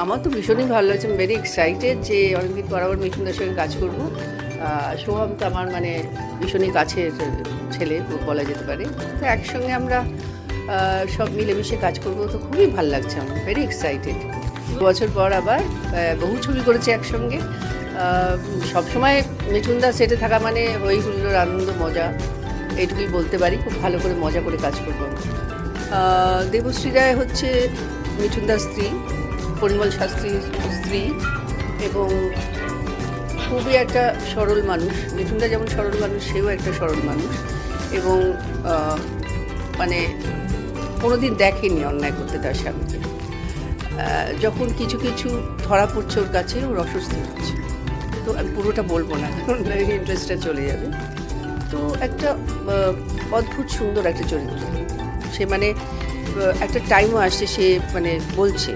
আমার তো ভীষণই ভালো লাগছে, ভেরি এক্সাইটেড যে অনেকদিন পর আবার মিঠুনদার সঙ্গে কাজ করব। সোহম তো আমার মানে ভীষণই কাছের ছেলে বলা যেতে পারে, তো একসঙ্গে আমরা সব মিলেমিশে কাজ করব, তো খুবই ভালো লাগছে, আমার ভেরি এক্সাইটেড। 2 বছর পর আবার বহু ছবি করেছি একসঙ্গে। সবসময় মিঠুনদা সেটে থাকা মানে হই হুল্লোড়, আনন্দ, মজা, এইটুকুই বলতে পারি। খুব ভালো করে মজা করে কাজ করবো। দেবশ্রী রায় হচ্ছে মিঠুনদার স্ত্রী, পরিমল শাস্ত্রীর স্ত্রী, এবং খুবই একটা সরল মানুষ। মিঠুনদা যেমন সরল মানুষ, সেও একটা সরল মানুষ, এবং মানে কোনোদিন দেখেনি অন্যায় করতে তার স্বামীকে। যখন কিছু কিছু ধরা পড়ছে ওর কাছে, ওর অস্বস্তি হচ্ছে। তো আমি পুরোটা বলবো না, কারণ ইন্টারেস্টটা চলে যাবে। তো একটা অদ্ভুত সুন্দর একটা চরিত্র সে, মানে একটা টাইমও আসছে সে মানে বলছে